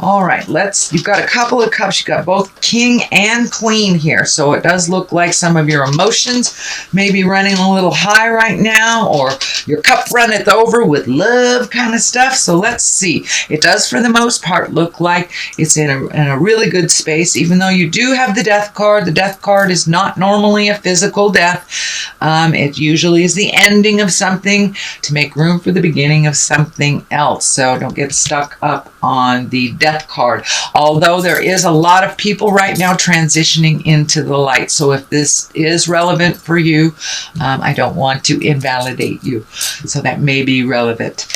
All right, you've got a couple of cups. You've got both king and queen here. So it does look like some of your emotions may be running a little high right now, or your cup runneth over with love kind of stuff. So let's see. It does, for the most part, look like it's in a really good space, even though you do have the death card. The death card is not normally a physical death. It usually is the ending of something to make room for the beginning of something else. So don't get stuck up on the death card. Although there is a lot of people right now transitioning into the light. So if this is relevant for you, I don't want to invalidate you. So that may be relevant.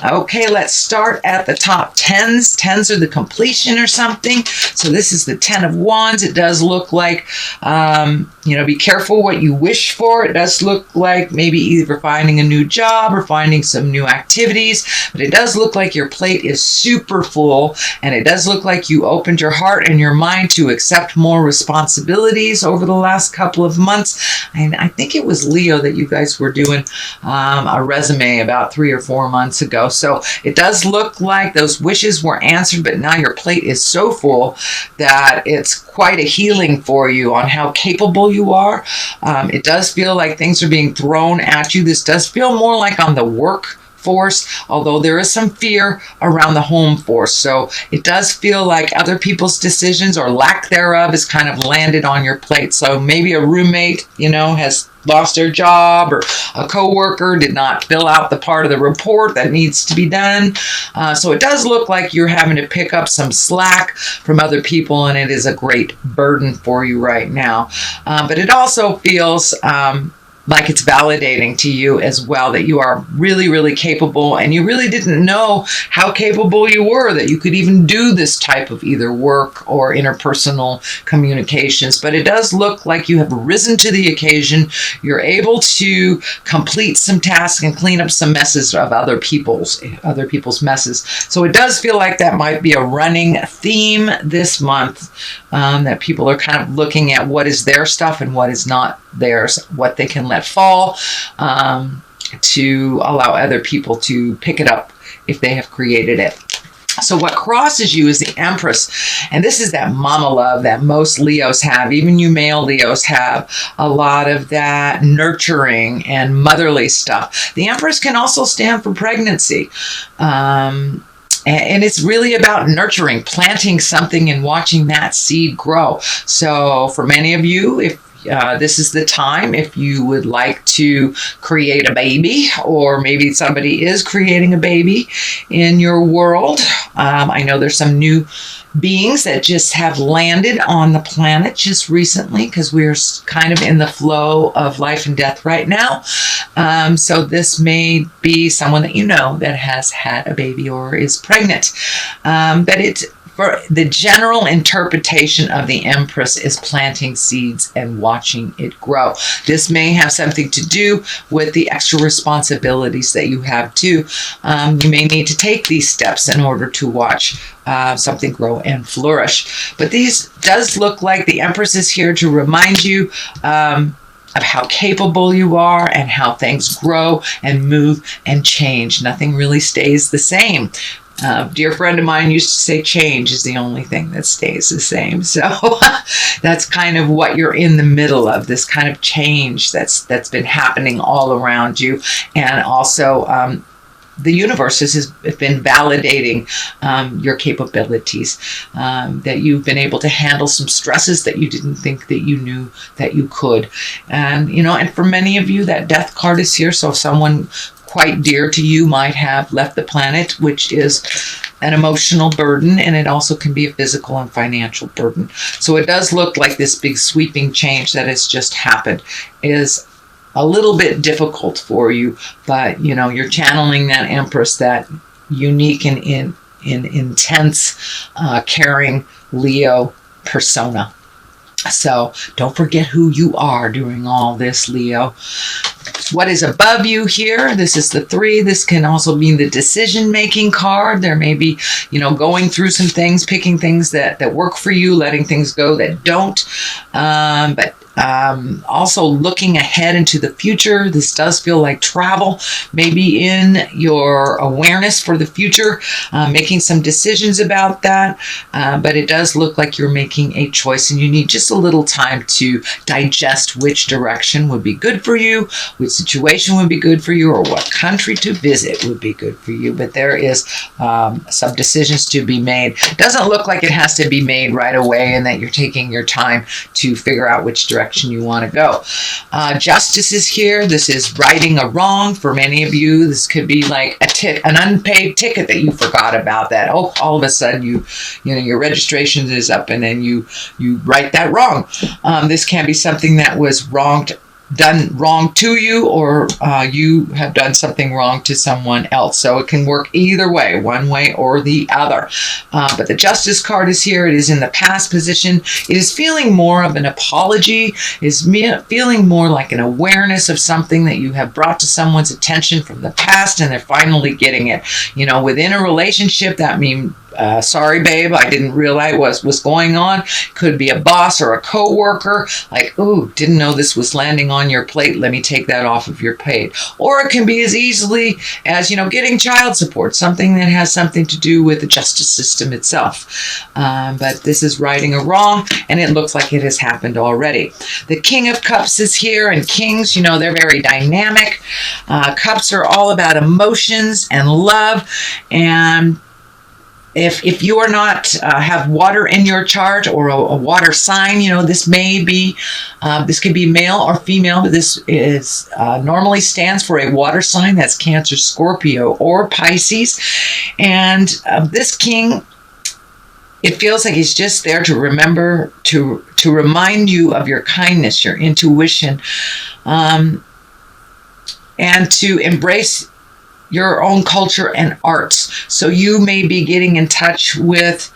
Okay, let's start at the top. Tens are the completion or something. So this is the 10 of Wands. It does look like, be careful what you wish for. It does look like maybe either finding a new job or finding some new activities. But it does look like your plate is super full. And it does look like you opened your heart and your mind to accept more responsibilities over the last couple of months. And I think it was Leo that you guys were doing a resume about 3 or 4 months ago. So it does look like those wishes were answered, but now your plate is so full that it's quite a healing for you on how capable you are. It does feel like things are being thrown at you. This does feel more like on the work force, although there is some fear around the home force. So it does feel like other people's decisions or lack thereof is kind of landed on your plate. So maybe a roommate, has lost their job, or a coworker did not fill out the part of the report that needs to be done. So it does look like you're having to pick up some slack from other people, and it is a great burden for you right now. But it also feels like it's validating to you as well that you are really, really capable, and you really didn't know how capable you were, that you could even do this type of either work or interpersonal communications. But it does look like you have risen to the occasion. You're able to complete some tasks and clean up some messes of other people's messes. So it does feel like that might be a running theme this month, that people are kind of looking at what is their stuff and what is not theirs, what they can let fall, to allow other people to pick it up if they have created it. So what crosses you is the Empress. And this is that mama love that most Leos have. Even you male Leos have a lot of that nurturing and motherly stuff. The Empress can also stand for pregnancy. And it's really about nurturing, planting something and watching that seed grow. So for many of you, if this is the time, if you would like to create a baby, or maybe somebody is creating a baby in your world. I know there's some new beings that just have landed on the planet just recently, because we're kind of in the flow of life and death right now. So this may be someone that that has had a baby or is pregnant. But for the general interpretation of the Empress is planting seeds and watching it grow. This may have something to do with the extra responsibilities that you have too. You may need to take these steps in order to watch something grow and flourish. But these does look like the Empress is here to remind you of how capable you are and how things grow and move and change. Nothing really stays the same. A dear friend of mine used to say change is the only thing that stays the same. So that's kind of what you're in the middle of, this kind of change that's been happening all around you. And also the universe has been validating your capabilities, that you've been able to handle some stresses that you didn't think that you knew that you could. And, and for many of you, that death card is here. So someone quite dear to you might have left the planet, which is an emotional burden, and it also can be a physical and financial burden. So it does look like this big sweeping change that has just happened is a little bit difficult for you, but you're channeling that Empress, that unique and intense, caring Leo persona. So don't forget who you are during all this, Leo. What is above you here? This is the 3. This can also mean the decision-making card. There may be, going through some things, picking things that work for you, letting things go that don't. But Also looking ahead into the future. This does feel like travel, maybe in your awareness for the future, making some decisions about that. But it does look like you're making a choice and you need just a little time to digest which direction would be good for you, which situation would be good for you, or what country to visit would be good for you. But there is some decisions to be made. It doesn't look like it has to be made right away and that you're taking your time to figure out which direction you want to go. Justice is here. This is righting a wrong for many of you. This could be like an unpaid ticket that you forgot about. That all of a sudden your registration is up and then you right that wrong. This can be something that was done wrong to you, or you have done something wrong to someone else. So it can work either way, one way or the other. But the Justice card is here. It is in the past position. It is feeling more of an apology. It is feeling more like an awareness of something that you have brought to someone's attention from the past, and they're finally getting it. Within a relationship, that means sorry, babe, I didn't realize what was going on. Could be a boss or a coworker. Like, ooh, didn't know this was landing on your plate. Let me take that off of your plate. Or it can be as easily as, getting child support, something that has something to do with the justice system itself. But this is righting a wrong, and it looks like it has happened already. The King of Cups is here, and kings, they're very dynamic. Cups are all about emotions and love, and if you are not have water in your chart or a water sign, this may be this could be male or female, but this is normally stands for a water sign. That's Cancer, Scorpio, or Pisces. And this king, it feels like he's just there to remember to remind you of your kindness, your intuition, and to embrace your own culture and arts. So you may be getting in touch with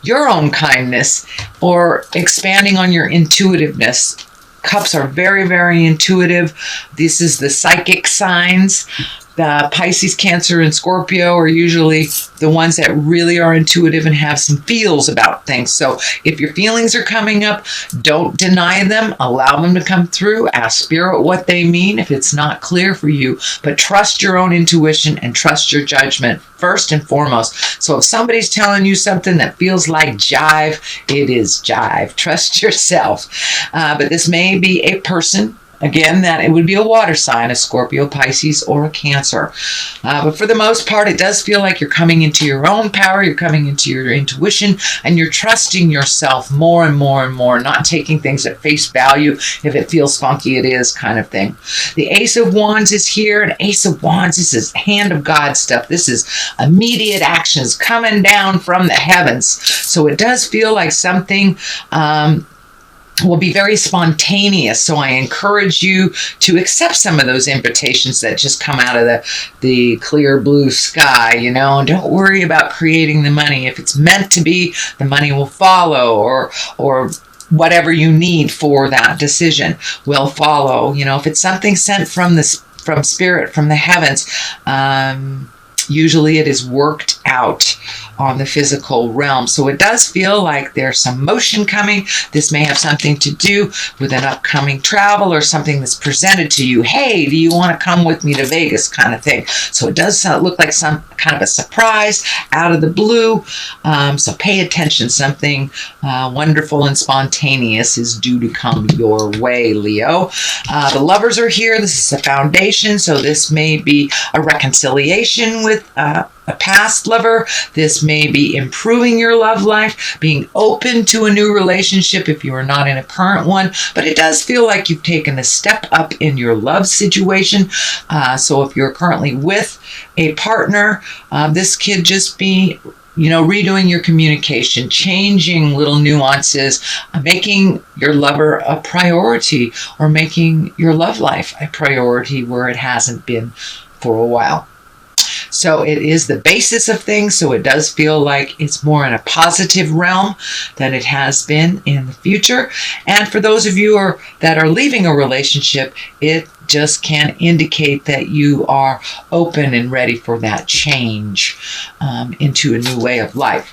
your own kindness or expanding on your intuitiveness. Cups are very, very intuitive. This is the psychic signs. The Pisces, Cancer, and Scorpio are usually the ones that really are intuitive and have some feels about things. So if your feelings are coming up, don't deny them. Allow them to come through. Ask Spirit what they mean if it's not clear for you. But trust your own intuition and trust your judgment first and foremost. So if somebody's telling you something that feels like jive, it is jive. Trust yourself. But this may be a person. Again, that it would be a water sign, a Scorpio, Pisces, or a Cancer. But for the most part, it does feel like you're coming into your own power, you're coming into your intuition, and you're trusting yourself more and more and more, not taking things at face value. If it feels funky, it is kind of thing. The Ace of Wands is here, and Ace of Wands, this is hand of God stuff. This is immediate actions coming down from the heavens. So it does feel like something will be very spontaneous. So I encourage you to accept some of those invitations that just come out of the clear blue sky, and don't worry about creating the money. If it's meant to be, the money will follow, or whatever you need for that decision will follow. If it's something sent from Spirit, from the heavens, usually it is worked out on the physical realm. So it does feel like there's some motion coming. This may have something to do with an upcoming travel or something that's presented to you. Hey, do you want to come with me to Vegas, kind of thing. So it does look like some kind of a surprise out of the blue. So pay attention. Something wonderful and spontaneous is due to come your way, Leo. The Lovers are here. This is a foundation. So this may be a reconciliation with a past lover. This may be improving your love life, being open to a new relationship if you are not in a current one. But it does feel like you've taken a step up in your love situation. So if you're currently with a partner, this could just be redoing your communication, changing little nuances, making your lover a priority, or making your love life a priority where it hasn't been for a while. So it is the basis of things, so it does feel like it's more in a positive realm than it has been in the future. And for those of you that are leaving a relationship, it just can indicate that you are open and ready for that change into a new way of life.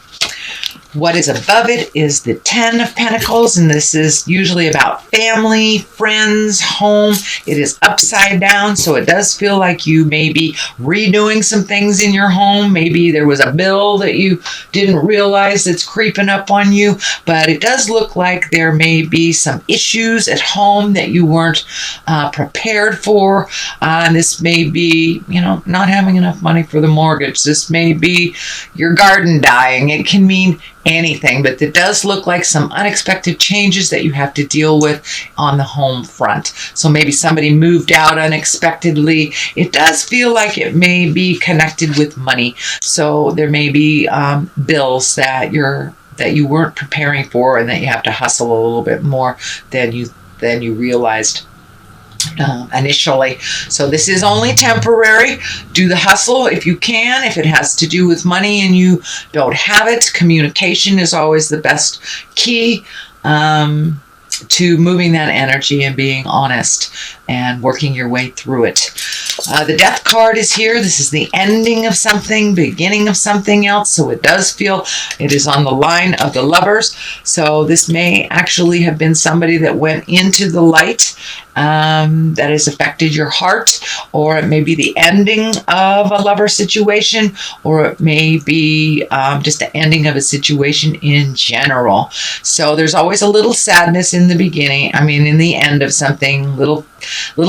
What is above it is the 10 of Pentacles, and this is usually about family, friends, home. It is upside down, so it does feel like you may be redoing some things in your home. Maybe there was a bill that you didn't realize that's creeping up on you, but it does look like there may be some issues at home that you weren't prepared for. This may be, not having enough money for the mortgage. This may be your garden dying. It can mean anything, but it does look like some unexpected changes that you have to deal with on the home front. So maybe somebody moved out unexpectedly. It does feel like it may be connected with money. So there may be bills that you weren't preparing for, and that you have to hustle a little bit more than you realized initially. So this is only temporary. Do the hustle if you can. If it has to do with money and you don't have it, communication is always the best key to moving that energy and being honest and working your way through it. The Death card is here. This is the ending of something, beginning of something else. So it does feel it is on the line of the Lovers. So this may actually have been somebody that went into the light that has affected your heart, or it may be the ending of a lover situation, or it may be just the ending of a situation in general. So there's always a little sadness in the beginning. In the end of something, little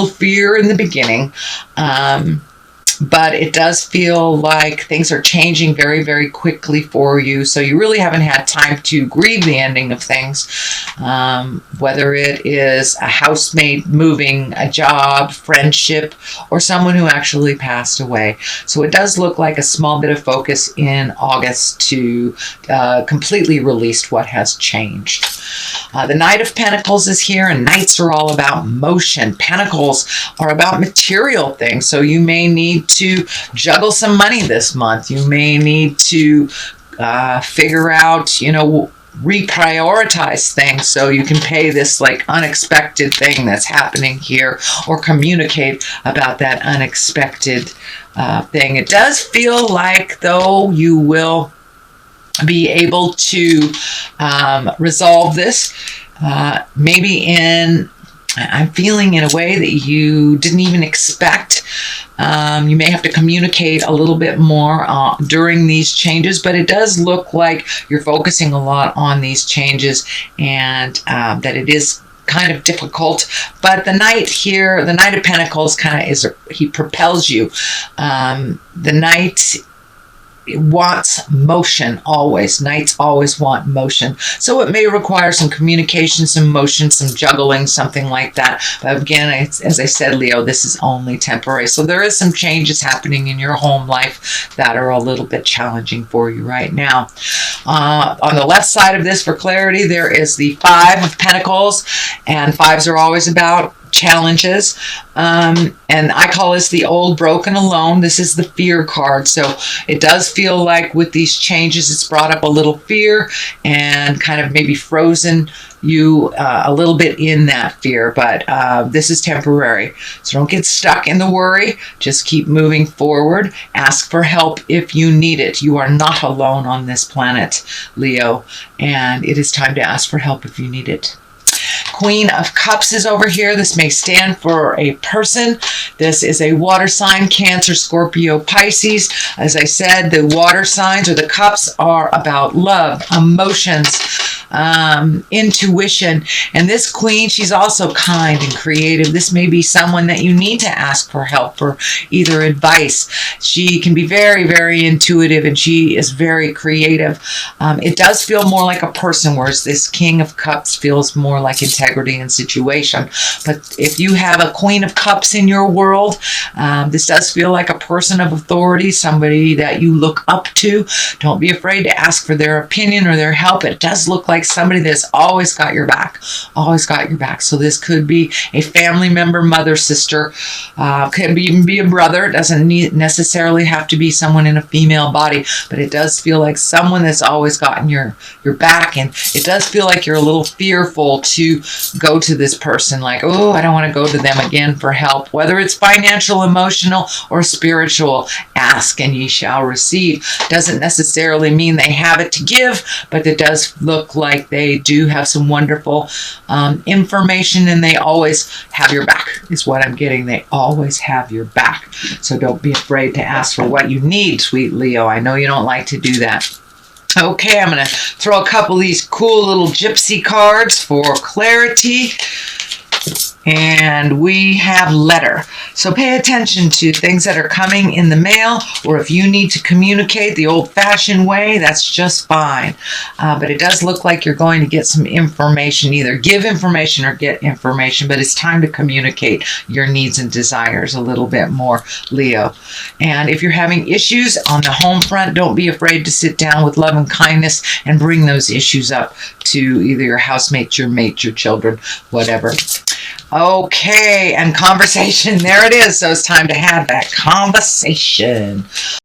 fear in the beginning. But it does feel like things are changing very, very quickly for you. So you really haven't had time to grieve the ending of things. Whether it is a housemate moving, a job, friendship, or someone who actually passed away. So it does look like a small bit of focus in August to completely release what has changed. The Knight of Pentacles is here, and Knights are all about motion. Pentacles are about material things. So you may need to juggle some money this month. You may need to figure out, reprioritize things so you can pay this unexpected thing that's happening here, or communicate about that unexpected thing. It does feel like, though, you will be able to resolve this maybe I'm feeling in a way that you didn't even expect. You may have to communicate a little bit more during these changes, but it does look like you're focusing a lot on these changes, and that it is kind of difficult. But the Knight here, the Knight of Pentacles, he propels you. The Knight wants motion always. Knights always want motion. So it may require some communication, some motion, some juggling, something like that. But again, as I said, Leo, this is only temporary. So there is some changes happening in your home life that are a little bit challenging for you right now. On the left side of this, for clarity, there is the Five of Pentacles, and fives are always about challenges, and I call this the old, broken, alone. This is the fear card. So it does feel like with these changes, it's brought up a little fear and kind of maybe frozen you a little bit in that fear, but this is temporary. So don't get stuck in the worry. Just keep moving forward. Ask for help if you need it. You are not alone on this planet, Leo, and it is time to ask for help if you need it. Queen of Cups is over here. This may stand for a person. This is a water sign: Cancer, Scorpio, Pisces. As I said, the water signs, or the cups, are about love, emotions, intuition. And this queen, she's also kind and creative. This may be someone that you need to ask for help, for either advice. She can be very, very intuitive, and she is very creative. It does feel more like a person, whereas this King of Cups feels more like integrity and situation. But if you have a Queen of Cups in your world, this does feel like a person of authority, somebody that you look up to. Don't be afraid to ask for their opinion or their help. It does look like like somebody that's always got your back, always got your back. So this could be a family member, mother, sister, could even be a brother. It doesn't necessarily have to be someone in a female body, but it does feel like someone that's always gotten your back. And it does feel like you're a little fearful to go to this person, like, oh, I don't want to go to them again for help. Whether it's financial, emotional, or spiritual, ask and ye shall receive. Doesn't necessarily mean they have it to give, but it does look like they do have some wonderful information, and they always have your back, is what I'm getting. They always have your back. So don't be afraid to ask for what you need, sweet Leo. I know you don't like to do that. Okay, I'm going to throw a couple of these cool little gypsy cards for clarity. And we have letter. So pay attention to things that are coming in the mail, or if you need to communicate the old-fashioned way, that's just fine. But it does look like you're going to get some information, either give information or get information, but it's time to communicate your needs and desires a little bit more, Leo. And if you're having issues on the home front, don't be afraid to sit down with love and kindness and bring those issues up to either your housemate, your mate, your children, whatever. Okay, and conversation, there it is. So it's time to have that conversation.